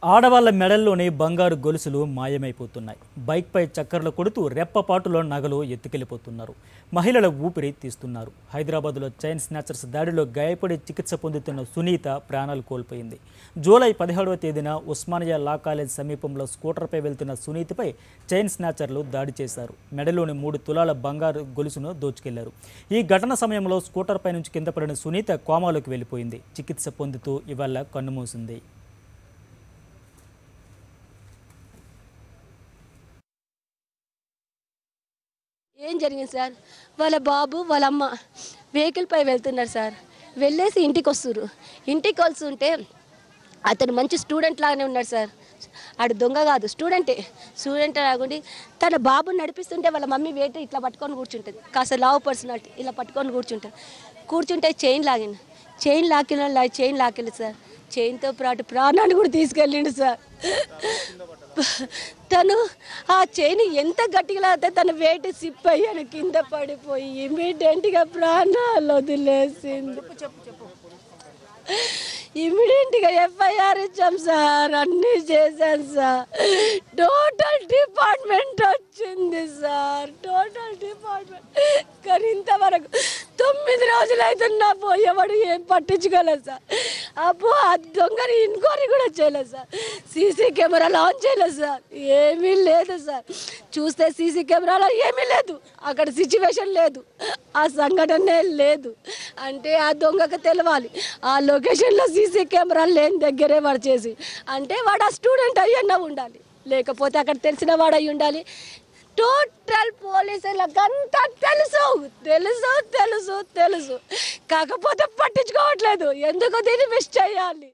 ఆడవాళ్ల మెడల్లోని బంగారు గొలుసులు మాయమైపోతున్నాయి. బైక్పై చక్కర్లు కొడుతూ రెప్పపాటులో నగలు ఎత్తుకెళ్లిపోతున్నారు. మహిళల ఊపిరి తీస్తున్నారు. హైదరాబాద్లో చైన్ స్నాచర్స్ దాడిలో గాయపడి చికిత్స పొందుతున్న సునీత ప్రాణాలు కోల్పోయింది. జూలై 17వ తేదీన ఉస్మానియా లా కాలేజ్ సమీపంలో స్కూటర్పై వెళ్తున్న సునీతపై చైన్ స్నాచర్లు దాడి చేశారు. మెడలోని 3 తులాల బంగారు గొలుసును దోచుకెళ్లారు. ఈ ఘటన సమయంలో స్కూటర్పై నుంచి కింద పడిన సునీత కోమాలోకి వెళ్లిపోయింది. చికిత్స పొందుతూ ఇవాళ కన్నుమూసింది. ఏం జరిగింది సార్? వాళ్ళ బాబు వాళ్ళ అమ్మ వెహికల్పై వెళ్తున్నారు సార్. వెళ్ళేసి ఇంటికి వస్తున్నారు. ఇంటికి వస్తుంటే అతను మంచి స్టూడెంట్ లాగానే ఉన్నాడు సార్. ఆడు దొంగ కాదు, స్టూడెంట్ లాగుండి తన బాబుని నడిపిస్తుంటే వాళ్ళ మమ్మీ వెయిట్ ఇట్లా పట్టుకొని కూర్చుంటుంది. కాస్త లావ్ పర్సనాలిటీ ఇలా పట్టుకొని కూర్చుంటే చైన్ లాక్కెళ్ళి సార్. చైన్తో పాటు ప్రాణాన్ని కూడా తీసుకెళ్ళిండు సార్. తను ఆ చైన్ ఎంత గట్టిగా లాగితే తన వెయిట్ సిప్ అయ్యాను, కింద పడిపోయి ఇమీడియట్గా ప్రాణాలు వదిలేసింది. ఇమీడియట్గా ఎఫ్ఐఆర్ ఇచ్చాం సార్, అన్నీ చేశాను సార్. టోటల్ డిపార్ట్మెంట్ వచ్చింది సార్, కానీ ఇంతవరకు 9 రోజులు అవుతున్నా పోయేవాడు ఏం పట్టించుకోలేదు సార్. అబ్బో ఆ దొంగని ఎంక్వైరీ కూడా చేయలేదు సార్. సీసీ కెమెరాలు ఆన్ చేయలేదు సార్, ఏమీ లేదు సార్. చూస్తే సీసీ కెమెరాలో ఏమీ లేదు, అక్కడ సిచ్యువేషన్ లేదు, ఆ సంఘటనే లేదు. అంటే ఆ దొంగకు తెలవాలి ఆ లొకేషన్లో సీసీ కెమెరాలు లేని దగ్గరే వాడు చేసి, అంటే వాడు ఆ స్టూడెంట్ అయ్యన్నా ఉండాలి, లేకపోతే అక్కడ తెలిసిన వాడు అయ్యి ఉండాలి. టోటల్ పోలీసులకంతా తెలుసు, కాకపోతే పట్టించుకోవట్లేదు. ఎందుకు దీన్ని మిస్ చేయాలి?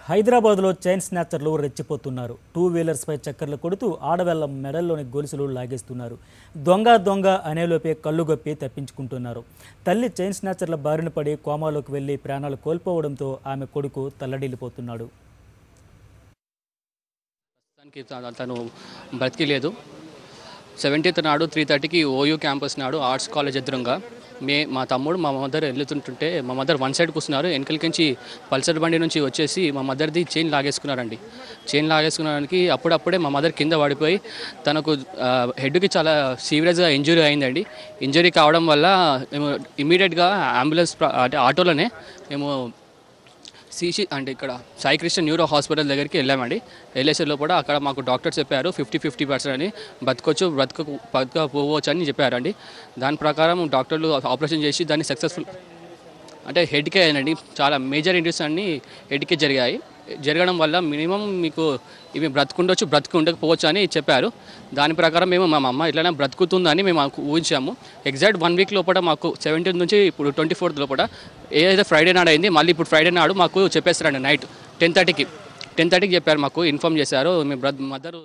హైదరాబాద్లో చైన్ స్నాచర్లు రెచ్చిపోతున్నారు. 2 వీలర్స్పై చక్కర్లు కొడుతూ ఆడవాళ్ల మెడల్లోని గొలుసులు లాగేస్తున్నారు. దొంగ అనేలోపే కళ్ళుగప్పి తప్పించుకుంటున్నారు. తల్లి చైన్ స్నాచర్ల బారిన పడి కోమాలోకి వెళ్లి ప్రాణాలు కోల్పోవడంతో ఆమె కొడుకు తల్లడిల్లిపోతున్నాడు. తను బ్రతికిలేదు. 17th నాడు 3:30కి ఓయూ క్యాంపస్ నాడు ఆర్ట్స్ కాలేజ్ ఎదురుగా మా తమ్ముడు మా మదర్ వెళ్తుంటుంటే మా మదర్ వన్ సైడ్ కూర్చున్నారు. వెనకలికించి పల్సర్ బండి నుంచి వచ్చేసి మా మదర్ది చైన్ లాగేసుకున్నారండి. చైన్ లాగేసుకున్నానికి అప్పుడప్పుడే మా మదర్ కింద పడిపోయి తనకు హెడ్కి చాలా సీరియస్గా ఇంజురీ అయిందండి. ఇంజురీ కావడం వల్ల మేము ఇమీడియట్గా అంబులెన్స్ అంటే ఆటోలోనే మేము అంటే ఇక్కడ సాయి కృష్ణ న్యూరో హాస్పిటల్ దగ్గరికి వెళ్ళామండి. వెళ్ళేసే లోపల అక్కడ మాకు డాక్టర్ చెప్పారు 50-50% అని బతకపోవచ్చు అని చెప్పారండి. దాని ప్రకారం డాక్టర్లు ఆపరేషన్ చేసి దాన్ని సక్సెస్ఫుల్ అంటే హెడ్కే అయ్యానండి. చాలా మేజర్ ఇంజరీస్ అన్నీ హెడ్కే జరగడం వల్ల మినిమం మీకు ఇవి బ్రతుకుండకపోవచ్చు అని చెప్పారు. దాని ప్రకారం మేము మా అమ్మ ఇట్లనే బ్రతుకుతుందని మేము ఊహించాము. ఎగ్జాక్ట్ 1 వీక్ లోపల మాకు 17th నుంచి ఇప్పుడు 24th లోపల ఏదైతే ఫ్రైడే నాడు అయింది, మళ్ళీ ఇప్పుడు ఫ్రైడే నాడు మాకు చెప్పేస్తారండి. నైట్ 10:30కి చెప్పారు, మాకు ఇన్ఫామ్ చేశారు. మీ మదర్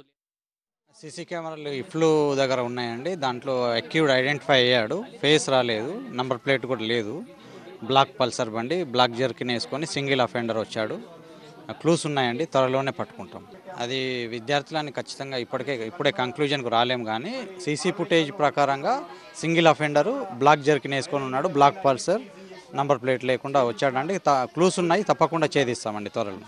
సీసీ కెమెరాలు ఇఫ్లు దగ్గర ఉన్నాయండి. దాంట్లో అక్యూడ్ ఐడెంటిఫై అయ్యాడు. ఫేస్ రాలేదు, నంబర్ ప్లేట్ కూడా లేదు. బ్లాక్ పల్సర్ బండి, బ్లాక్ జర్కిన్ వేసుకొని సింగిల్ అఫెండర్ వచ్చాడు. క్లూస్ ఉన్నాయండి, త్వరలోనే పట్టుకుంటాం. అది విద్యార్థులని ఖచ్చితంగా ఇప్పుడే కంక్లూజన్కు రాలేము, కానీ సీసీ ఫుటేజ్ ప్రకారంగా సింగిల్ అఫెండరు బ్లాక్ జర్కిన్ వేసుకొని ఉన్నాడు. బ్లాక్ పల్సర్ నంబర్ ప్లేట్ లేకుండా వచ్చాడండి. క్లూస్ ఉన్నాయి, తప్పకుండా ఛేదిస్తామండి త్వరలో.